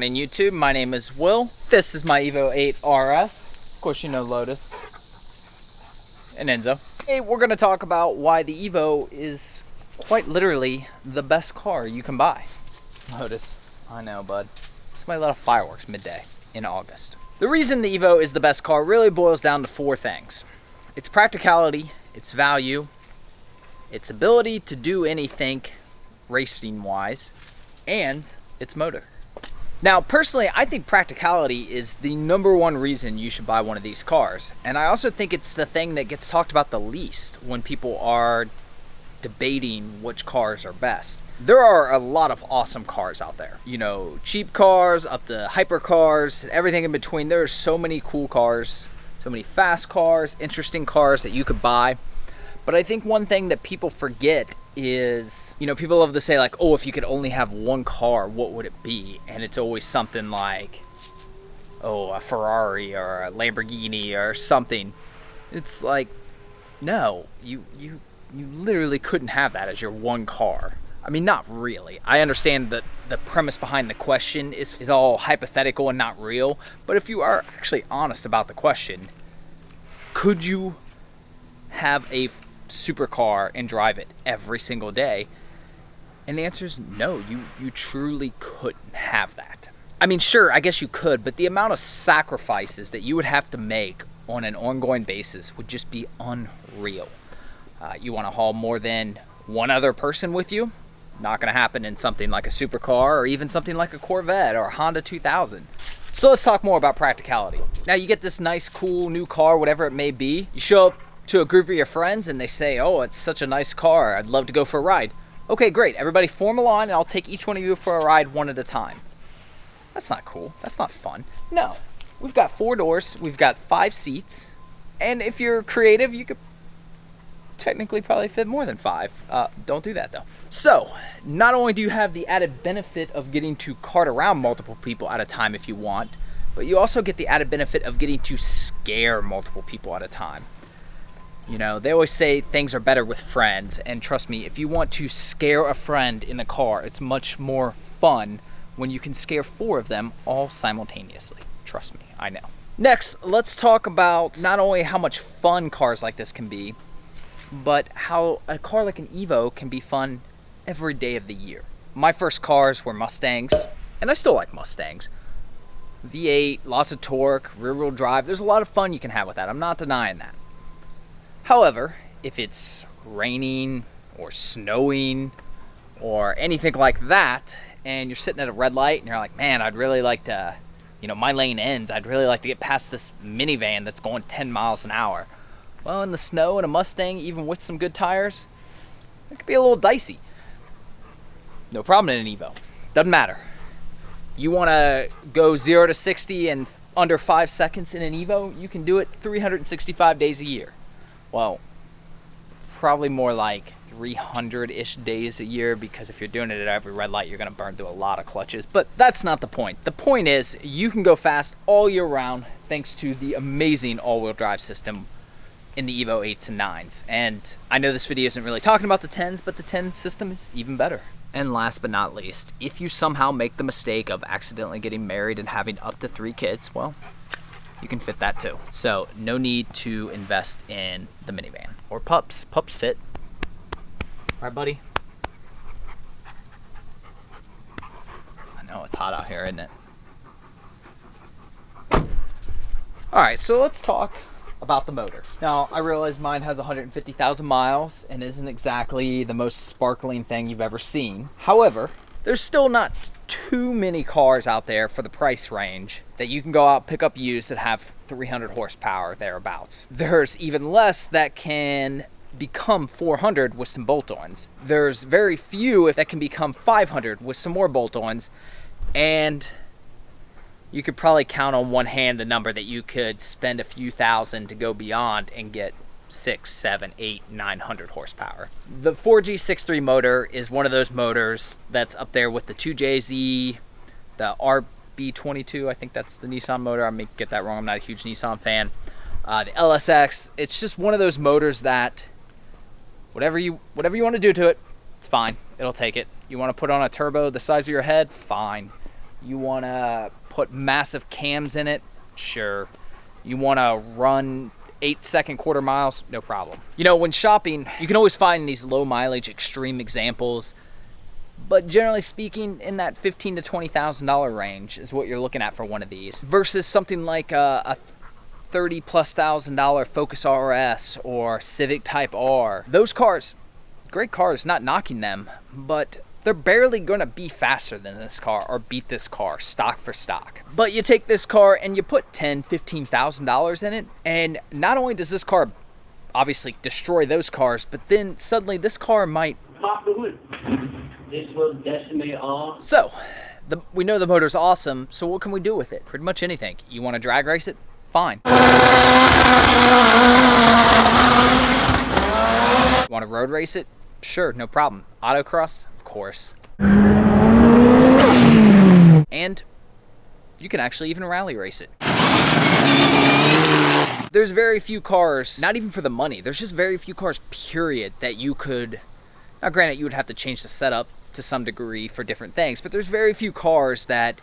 morning, YouTube. My name is Will. This is my Evo 8 RS. Of course, you know Lotus and Enzo. Hey, we're going to talk about why the Evo is quite literally the best car you can buy. Lotus, I know, bud. Somebody let off fireworks midday in August. The reason the Evo is the best car really boils down to four things. Its practicality, its value, its ability to do anything racing-wise, and its motor. Now, personally, I think practicality is the number one reason you should buy one of these cars. And I also think it's the thing that gets talked about the least when people are debating which cars are best. There are a lot of awesome cars out there. You know, cheap cars up to hyper cars, everything in between. There are so many cool cars, so many fast cars, interesting cars that you could buy. But I think one thing that people forget is, you know, people love to say like, oh, if you could only have one car, what would it be? And it's always something like, oh, a Ferrari or a Lamborghini or something. It's like, no, you literally couldn't have that as your one car. I mean, not really. I understand that the premise behind the question is all hypothetical and not real. But if you are actually honest about the question, could you have a supercar and drive it every single day? And the answer is no, you truly couldn't have that. I mean, sure, I guess you could, but the amount of sacrifices that you would have to make on an ongoing basis would just be unreal. You want to haul more than one other person with you? Not going to happen in something like a supercar or even something like a Corvette or a Honda 2000. So let's talk more about practicality. Now you get this nice, cool new car, whatever it may be. You show up to a group of your friends and they say, oh, it's such a nice car, I'd love to go for a ride. Okay, great, everybody form a line and I'll take each one of you for a ride one at a time. That's not cool, that's not fun. No, we've got 4 doors, we've got 5 seats, and if you're creative, you could technically probably fit more than 5. Don't do that though. So, not only do you have the added benefit of getting to cart around multiple people at a time if you want, but you also get the added benefit of getting to scare multiple people at a time. You know, they always say things are better with friends, and trust me, if you want to scare a friend in a car, it's much more fun when you can scare 4 of them all simultaneously. Trust me, I know. Next, let's talk about not only how much fun cars like this can be, but how a car like an Evo can be fun every day of the year. My first cars were Mustangs, and I still like Mustangs. V8, lots of torque, rear-wheel drive, there's a lot of fun you can have with that, I'm not denying that. However, if it's raining or snowing or anything like that, and you're sitting at a red light and you're like, man, I'd really like to, you know, my lane ends, I'd really like to get past this minivan that's going 10 miles an hour. Well, in the snow in a Mustang, even with some good tires, it could be a little dicey. No problem in an Evo. Doesn't matter. You want to go 0 to 60 in under 5 seconds in an Evo, you can do it 365 days a year. Well, probably more like 300-ish days a year, because if you're doing it at every red light, you're going to burn through a lot of clutches. But that's not the point. The point is you can go fast all year round thanks to the amazing all-wheel drive system in the Evo 8s and 9s. And I know this video isn't really talking about the 10s, but the 10 system is even better. And last but not least, if you somehow make the mistake of accidentally getting married and having up to 3 kids, well, you can fit that too. So no need to invest in the minivan or pups. Pups fit. All right, buddy. I know it's hot out here, isn't it? All right, so let's talk about the motor. Now, I realize mine has 150,000 miles and isn't exactly the most sparkling thing you've ever seen. However, there's still not too many cars out there for the price range that you can go out pick up used that have 300 horsepower thereabouts. There's even less that can become 400 with some bolt-ons. There's very few that can become 500 with some more bolt-ons, and you could probably count on one hand the number that you could spend a few thousand to go beyond and get 6, 7, 8, 900 horsepower. The 4G63 motor is one of those motors that's up there with the 2JZ, the RB22, I think that's the Nissan motor. I may get that wrong, I'm not a huge Nissan fan. The LSX, it's just one of those motors that whatever you want to do to it, it's fine, it'll take it. You want to put on a turbo the size of your head, fine. You want to put massive cams in it? Sure. You want to run 8-second quarter miles? No problem. You know, when shopping, you can always find these low mileage extreme examples, but generally speaking, in that $15,000 to $20,000 range is what you're looking at for one of these, versus something like a $30,000+ Focus RS or Civic Type R. Those cars, great cars, not knocking them, but they're barely gonna be faster than this car or beat this car stock for stock. But you take this car and you put $10,000, $15,000 in it, and not only does this car obviously destroy those cars, but then suddenly this car might pop the hood. This will decimate all. So, we know the motor's awesome, so what can we do with it? Pretty much anything. You wanna drag race it? Fine. Wanna road race it? Sure, no problem. Autocross? Of course. And you can actually even rally race it. There's very few cars, not even for the money, there's just very few cars, period, that you could, now granted you would have to change the setup to some degree for different things, but there's very few cars that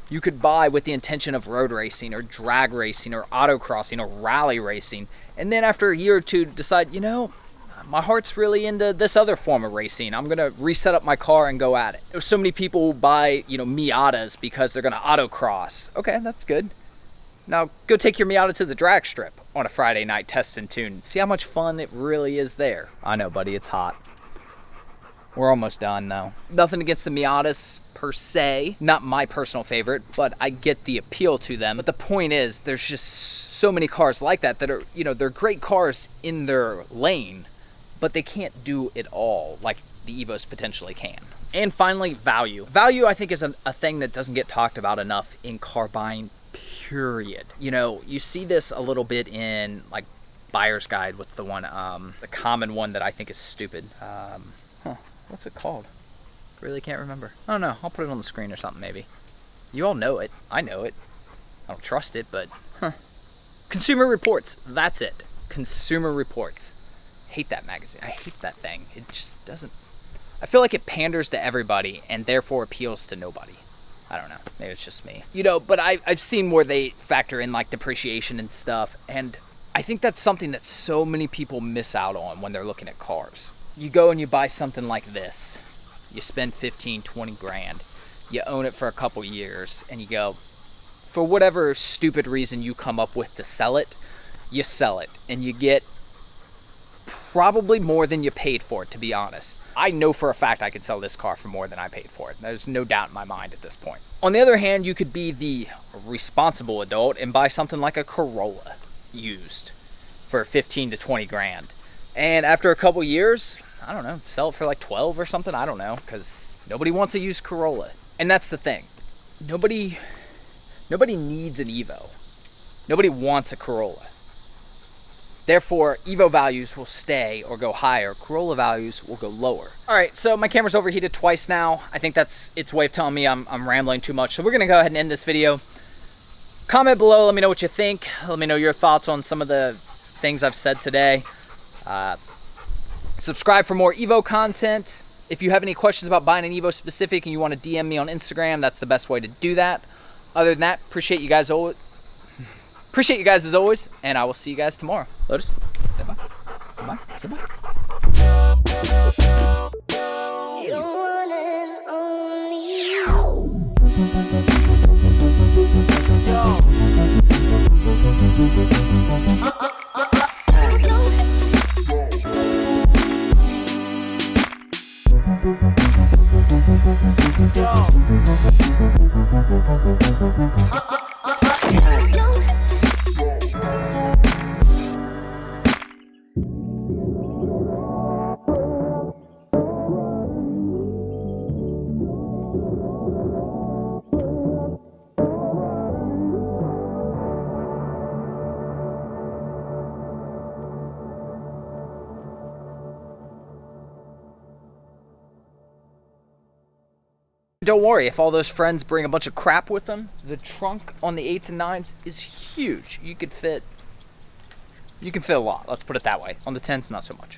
you could buy with the intention of road racing or drag racing or autocrossing or rally racing, and then after a year or two decide, you know, my heart's really into this other form of racing. I'm gonna reset up my car and go at it. There's so many people who buy, you know, Miatas because they're gonna autocross. Okay, that's good. Now go take your Miata to the drag strip on a Friday night, test and tune. See how much fun it really is there. I know, buddy, it's hot. We're almost done though. Nothing against the Miatas per se, not my personal favorite, but I get the appeal to them. But the point is, there's just so many cars like that that are, you know, they're great cars in their lane, but they can't do it all like the Evos potentially can. And finally, value. Value, I think, is a thing that doesn't get talked about enough in car buying, period. You know, you see this a little bit in like Buyer's Guide. What's the one? The common one that I think is stupid. What's it called? Really can't remember. I don't know. I'll put it on the screen or something maybe. You all know it. I know it. I don't trust it, but Consumer Reports. That's it. Consumer Reports. Hate that magazine. I hate that thing. It just doesn't, I feel like it panders to everybody and therefore appeals to nobody. I don't know. Maybe it's just me. You know, but I've seen where they factor in like depreciation and stuff, and I think that's something that so many people miss out on when they're looking at cars. You go and you buy something like this. You spend 15, 20 grand. You own it for a couple years and you go, for whatever stupid reason you come up with to sell it, you sell it and you get probably more than you paid for it, to be honest. I know for a fact I could sell this car for more than I paid for it. There's no doubt in my mind at this point. On the other hand, you could be the responsible adult and buy something like a Corolla used for 15 to 20 grand. And after a couple years, I don't know, sell it for like 12 or something, I don't know, because nobody wants a used Corolla. And that's the thing. Nobody needs an Evo. Nobody wants a Corolla. Therefore, Evo values will stay or go higher. Corolla values will go lower. All right, so my camera's overheated twice now. I think that's its way of telling me I'm rambling too much. So we're gonna go ahead and end this video. Comment below, let me know what you think. Let me know your thoughts on some of the things I've said today. Subscribe for more Evo content. If you have any questions about buying an Evo specific and you want to DM me on Instagram, that's the best way to do that. Other than that, appreciate you guys as always, and I will see you guys tomorrow. Lotus, say bye. Say bye. Say bye. You're one and Don't worry, if all those friends bring a bunch of crap with them, the trunk on the 8s and 9s is huge. You can fit a lot, let's put it that way. On the 10s, not so much.